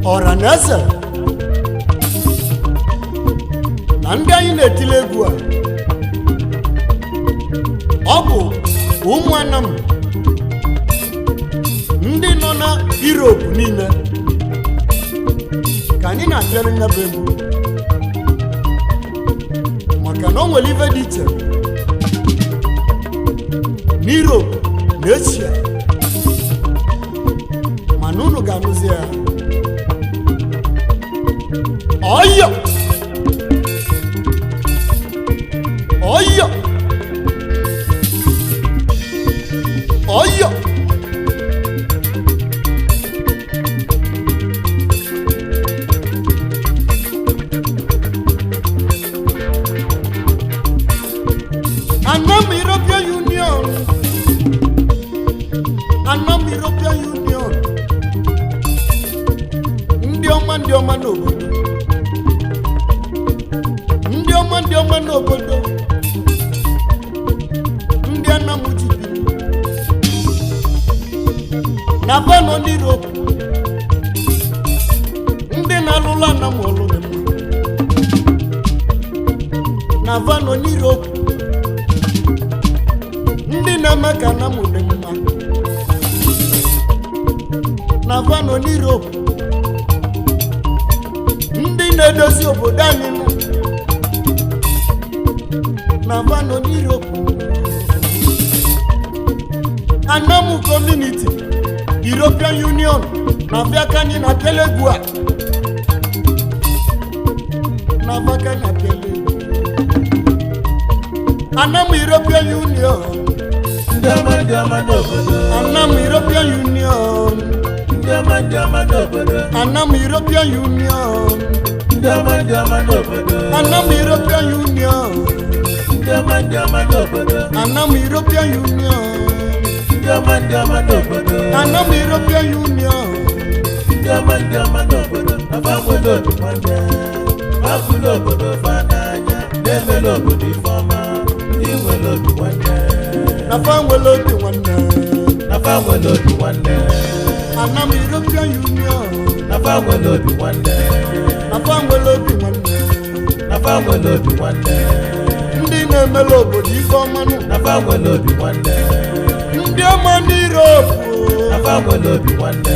Oranasa Nanda ine tilegua Obu Anam Ndi nona Europe nime Kanina telinga bembu Makano welive dite Europe Asia Manunu ganuzia Oyo Oyo Oyo Anam European Union Anam European Union Ndioma no Ndioma no bodo Ndiana mujibi Navano ni Europe Ndina lula na molo Navano ni Europe Ndina maka na mudema Navano ni Europe Ndina dosi obodani Navano ni Europe Anamu community European Union Naviakani na Telegua Navaka na Telegua Anamu European Union Anamu European Union Anamu European Union Anamu European Union Anam European Union Anam European Union Ndi na-emelo obodo ife ọmanụ Nafangwelo obi nwanne Ndị ọma n'Europe Nafangwelo obi nwanne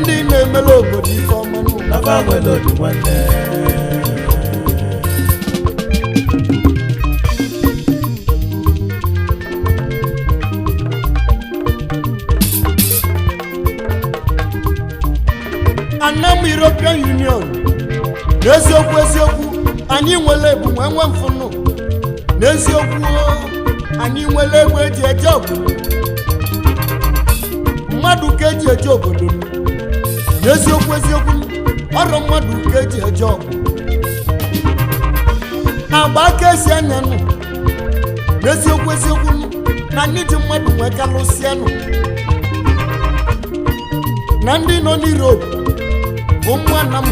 Ndị na-emelo obodo ife ọmanụ Nafangwelo obi nwanne Anam European Union N'eziokwu anyị nwere ebu nwe mfunu N'eziokwu anyị nwere egbe eji eje obodo mmadụ ka eji eje obodo n'eziokwu eziokwu ọrụ mmadụ ka eji eje ọgụ agba aka esi anya nụ n'eziokwu eziokwu na anyị ji mmadụ nwee kalụsịa nụ na ndị nọ n'Europe bụ mmụ Anam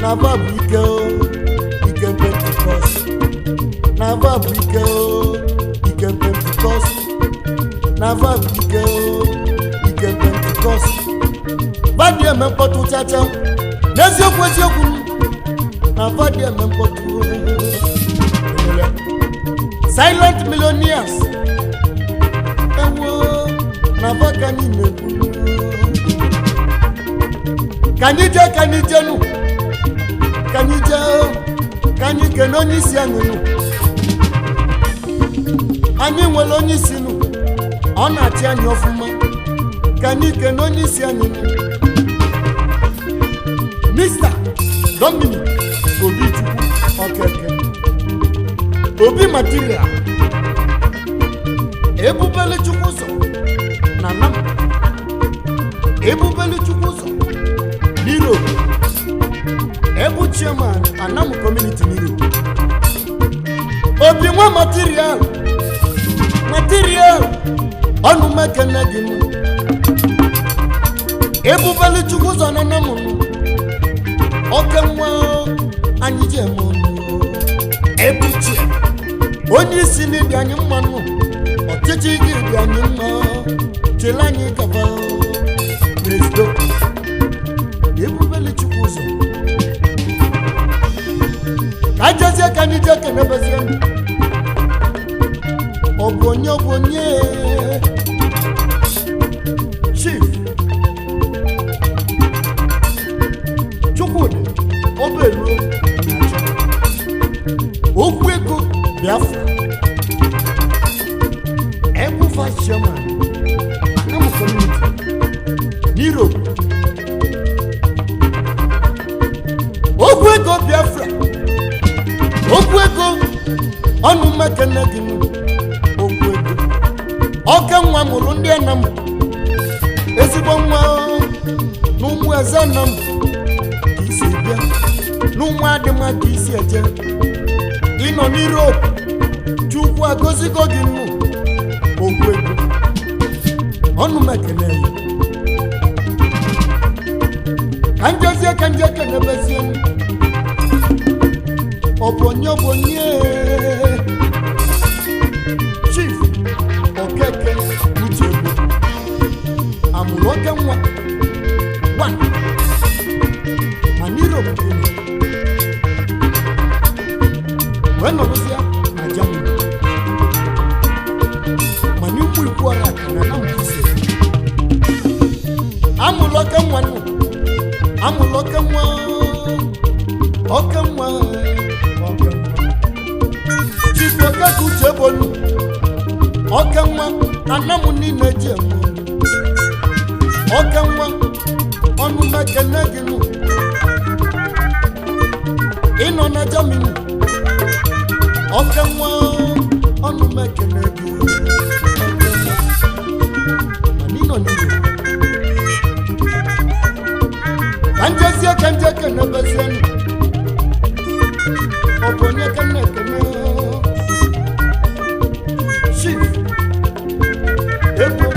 na aba bụ ike Pentecost na aba bụ ike Pentecost na aba bụ ike Pentecost badi eme mkpọtụ chacha n'eziokwu eziokwu na badi eme mkpọtụ silent millionaires ewo na baka ni na-ekwu kanyi jenu kanyi kene onye isi anyị nụ anyị nwere onye isi nụ ọ na-achị anyị ọfụma kanyi kene onye isi anyị nụ Mr. Dominic Obichukwu Okeke Obi material ebubele Chukwu ụzọ na Anam ebubele Chukwu ụzọ n'Europe ebu chairman Anam community n'Europe Obi nwa material ọnụ mekene gị ebubele Chukwu ụzọ na Anam oke nwa anyị ji eme ọnụ ebuchie onye isi n'ịdị anyị mmanụ ọchịchị gị dị anyị mma chele anyị gaba prezidọ ebubele Chukwu ụzọ ka jezie ka anyị jee kenebezie ọ bụ onye Chief Chukwudi Obelu okwu ego Biafra ebu vice chairman Anam community n'Europe okwu ego Biafra okwu ego ọnụ mekene gị okwu ego oke nwa mụrụ ndị Anam ezigbo nwa n'ụmụ eze Anam ka isi bịa n'ụmụ adịma ka isi eje ịnọ n'Europe Chukwu agọzigo gị nụ okwu ego ọnụ mekene ya ka njezie ka nje kenebezie ọ bụ onye Chief Okeke Uchegbu amụrụ oke nwa ma n'Europe wee nọrọzie na Germany ma n'ikwu ikwu ọrụ aka na Anam ise amụrụ oke nwa Chief Okeke Uchegbu oke nwa Anam niile ji eme oke nwa ọnụ mekene gị nụ ịnọ na Germany oke nwa ọnụ mekene gị mana ịnọ n'Igbo ka njezie ka nje kenebezie ọ bụ onye kene ekene Chief Ego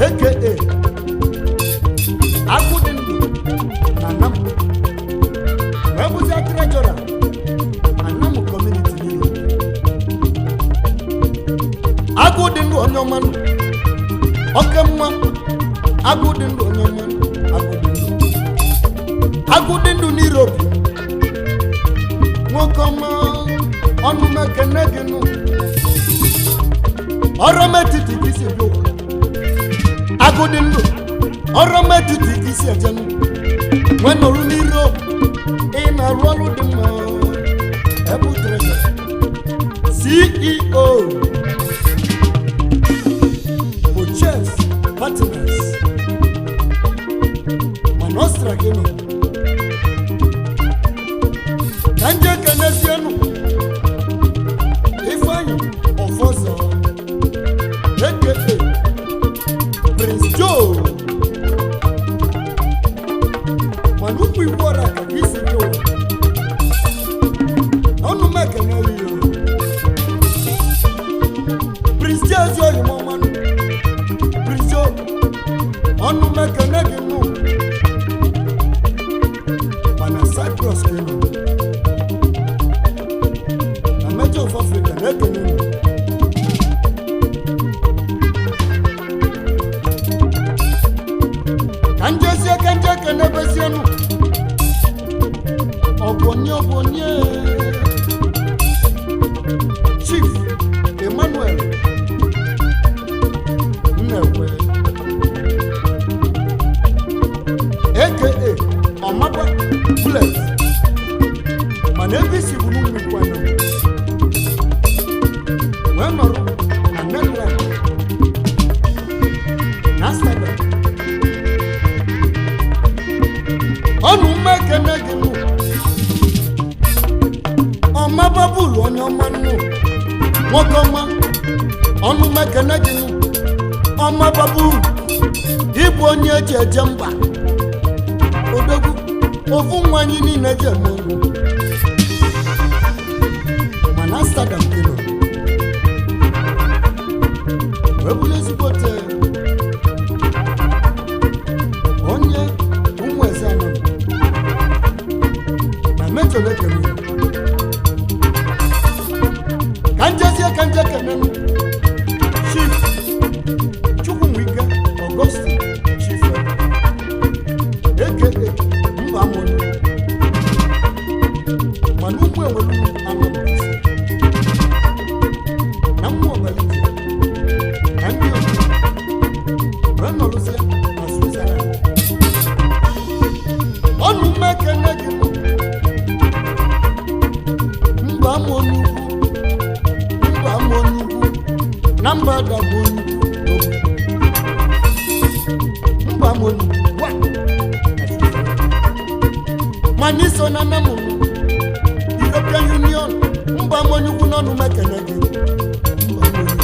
aka agụ dị ndụ na Anam wee bụzie treasurer Anam community n'Europe agụ dị ndụ onye ọma oke mma agụ dị ndụ onye ọma agụ dị ndụ n'Europe nwoke ọma ọnụ mekene gị nụ ọrụ metiti ka isi bịa ụwa agụ dị ndụ ọrụ metiti ka isi eje nwe nọrụ n'Europe ị na-arụ ọrụ dị mma ebu treasurer CEO Purchase Partners mana Australia kanje kenesienu ifeanyi ọfọzọ aka Prince Joe manukwu ikwọra ka isi yo ọnụ mekene yo Prince Joe zo yi mọmanụ Prince Joe ọnụ mekene gị nụ mana Cyprus kenu na Major of Africa na-ekene nụ kanje kenebesienu ọbonye Chief Emmanuel Nnewe aka Ọmaba Bullet mana ebe isi bụ n'ụmụkwana wee nọrọ na Netherlands na Amsterdam ọnụ mmekene gị nụ Ọmaba bụlụ onye ọma nụ nwoke ọma ọnụ mmekene gị nụ Ọmaba bụlụ ịbụ onye eji eje mba odogwu ofu nwa anyị niile je eme ọnụ mana Amsterdam keno wee bụrụ ezigbote onye ụmụ eze Anam na Major ekene kanje kene Chief Chukwumwike Augustine Chief aka mba amụnụ mana ụmụ enwere Anam na mmụọ ọbalite na ndị obodo wee nọrụzie na Switzerland ọnụ mmekene gị nụ mba amụnụ na mba dabonu mba monu wa maniso na namu European Union mba monu kunonu mekene gị mba monu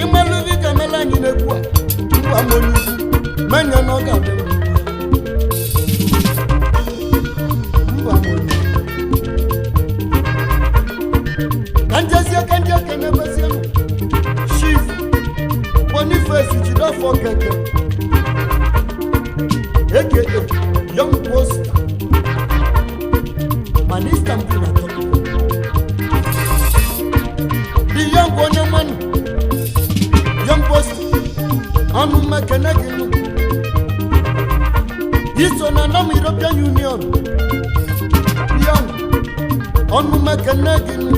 imeluvi kamela anyị na-ekwu mba monu menye na ọ ga-adị mba monu kanje kenebesienu Chief Boniface Jidofo Keke aka Young Poster Manista Mpina Toki the young woman Young Poster ọnụ mmekene gị nụ iso na Anam European Union Young ọnụ mmekene gị nụ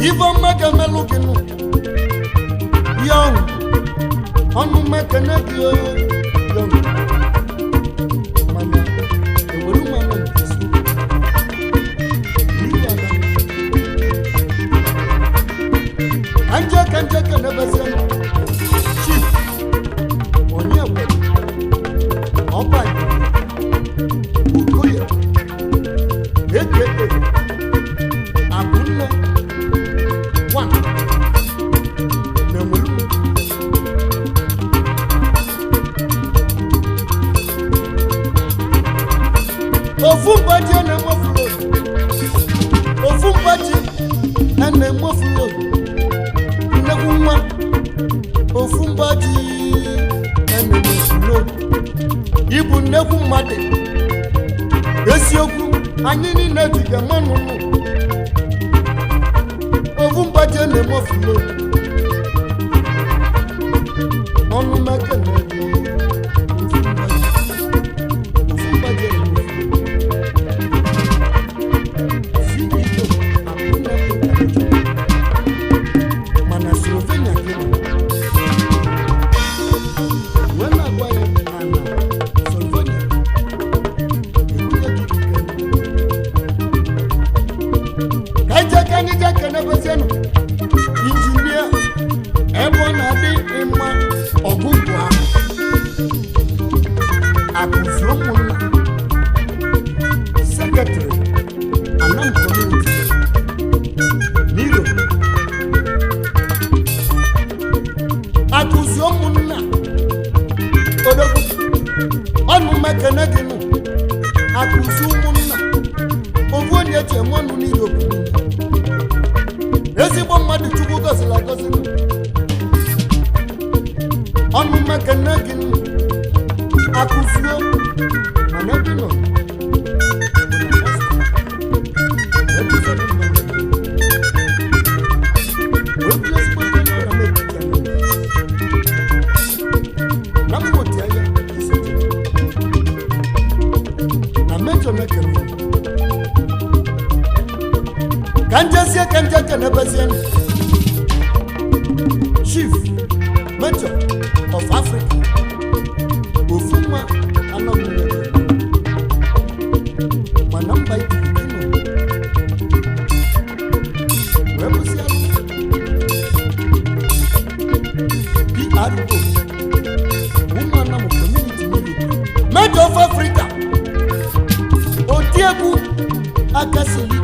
Ivo mega melukinu Young ọnụ mekene gị Young mana ewere ụmụana nkesi kanje kenebesienu Chief onye ekwe ọba Okoye aka Abunne ofu mgbaji na-emofulo nnekwu nwa ofu mgbaji na-emofulo ibu nnekwu mmadụ eziokwu anyị niile jiga mmanụ ofu mgbaji na-emofulo ọnụ mekene gị Injinia ebe ọ na-adị mma ọgụgụ ahụ akụzi ụmụnna ofu onye ji eme ọnụ n'ihi obodo ezigbo mmadụ Chukwu gọziri agọzi ọnụ mekene gị akụzuo mana ebe nọ Kanjeke Nebazian, Chief Major of Africa, Ufuma Anam, Manamba Tikino, Rebusian, PRO, Woman Community, Major of Africa, Otiabu Akasilika.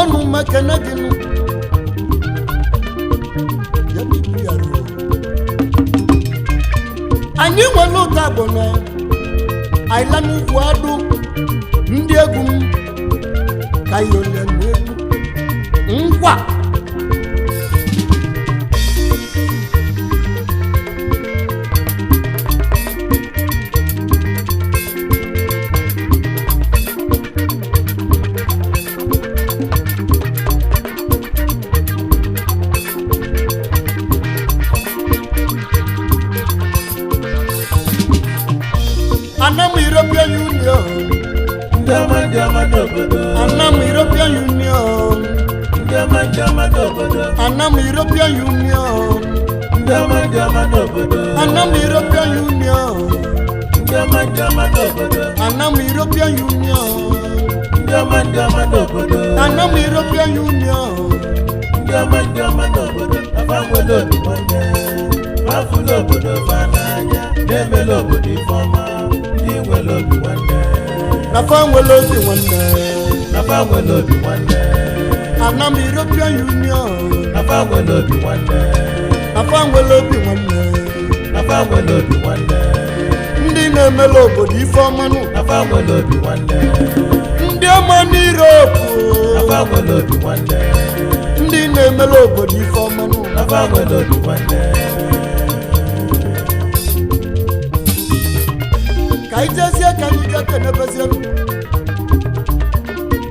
Ọnụ mekene gị nụ ya bibi ya ruo anyị nwere ụta bụ na aịla n'ugwu adụ ndị egwu m ka yole n'egwu ngwa Anam European Union. Anam European Union. Anam European Union. Anam European Union. Anam European Union. Anam European Union. Anam European Union. Ndị na-emele obodo ife ọmanụ ndị ọma n'Europe ndị na-emele obodo ife ọmanụ ka ijezie ka anyị ga-ekenebezie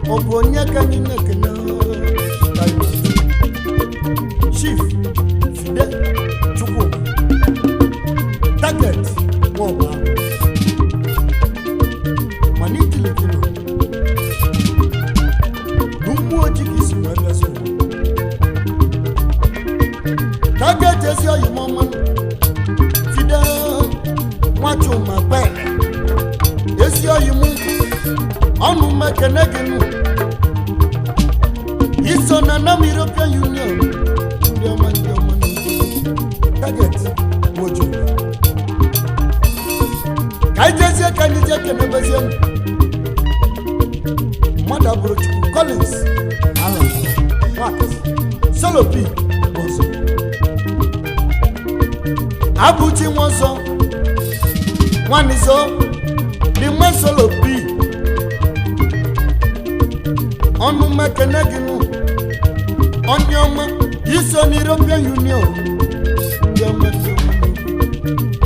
ọ bụ onye ka anyị na-ekene Chief Fide Chukwu Target Nwọba mana itilekino n'ụmụ ojii ka isi wee bịazi Target ezi oyi m ọma Fide Nwachuma Pele ezi oyi m ọnụ mekene gị nụ iso na Anam European Union ndị ọma Target mojo ka ijezie ka anyị jee kenebezie mmadụ abụrụ Chukwu Collins Alan Wax Solopi ọzọ abụchi nwaọzọ nwanizo n'ime Solopi ọnụ mekene gị nụ onye ọma iso n'European Union ndị ọma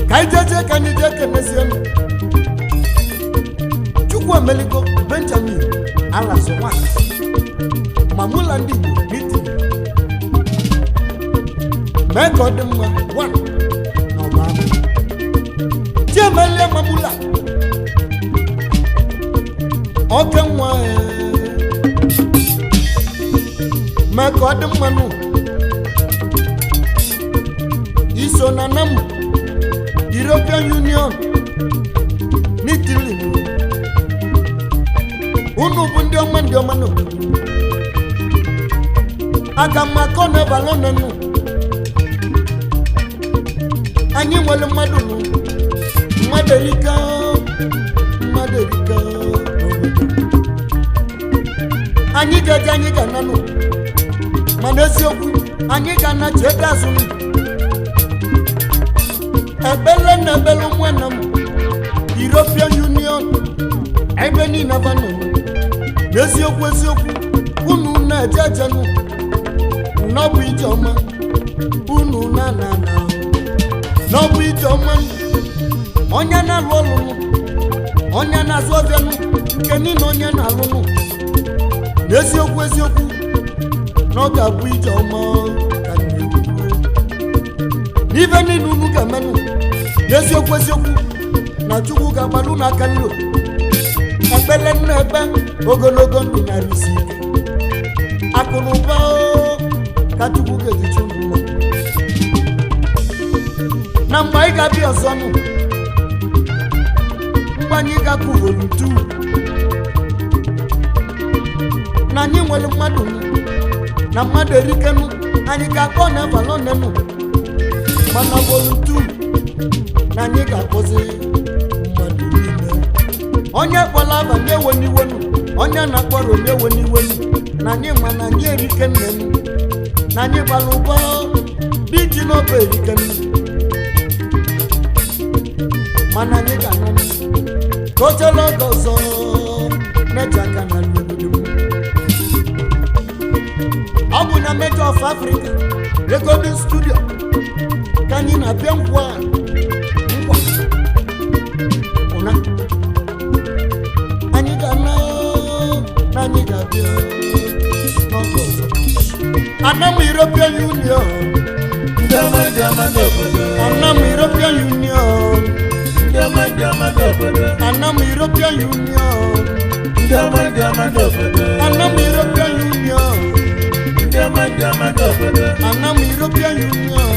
ka ijeje ka anyị jee kenezie Chukwu Emeliko Benjamin Alazo Wax Mamula ndị Igbo meeting mee ka ọ dị mma one na ọma ahụ Chiemelie Mamula oke nwa mee ka ọ dị mmanụ iso na Anam European Union n'Italy unu bụ ndị ọma nọ aga maka ọ na-ebala nụ anyị nwere mmadụ nụ mmadụ erika anyị ga-eje anyị ga-ananụ mana eziokwu anyị ga-anachi ego azụ ebele na ebele ụmụ Anam eziokwu unu na-eje ejenụ n'ọbụ ije ọma unu na n'ọbụ ije ọma onye na-alụ ọlụnụ onye na-azụ ọbịanụ nke niile onye na-alụnụ n'eziokwu eziokwu na ọ ga-abụ ije ọma ka n'ibe niile unu ga-emenụ n'eziokwu eziokwu na Chukwu ga-agbalụ n'aka nlo ekpele nna ebe ogologo ndụ narị isi ike akụ na ụba ka Chukwu ga-ejichi unu mma na mgbe anyị ga-abịa ọzọ nụ mgbe anyị ga-akụ volutu na anyị nwere mmadụ na mmadụ erikenụ anyị ga-akpọ na valonenụ mana volutu na anyị ga-akpọzi mmadụ niile onye kpọrọ aba na-ewe n'iwenu onye na-akpọrọ na-ewe n'iwenu na anyị ma na anyị erike nne m na anyị gbara ụbọ n'iji n'obe erike nne mana anyị ga-anọ ka o chere oge ọzọ na-eji aka na obodo m ọ bụ na Major of Africa Recording Studio ka anyị na-abịa ngwa ụna anyị ga-ana na anyị ga-abịa n'oge ọzọ Anam European Union Anam European Union Anam European Union Anam European Union Anam European Union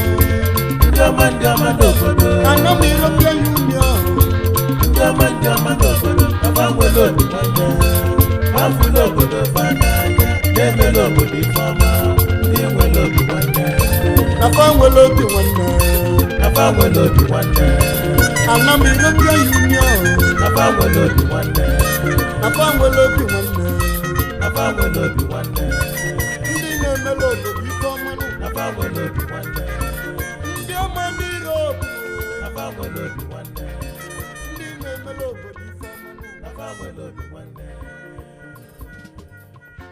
Anam European Union Anam European Union One day.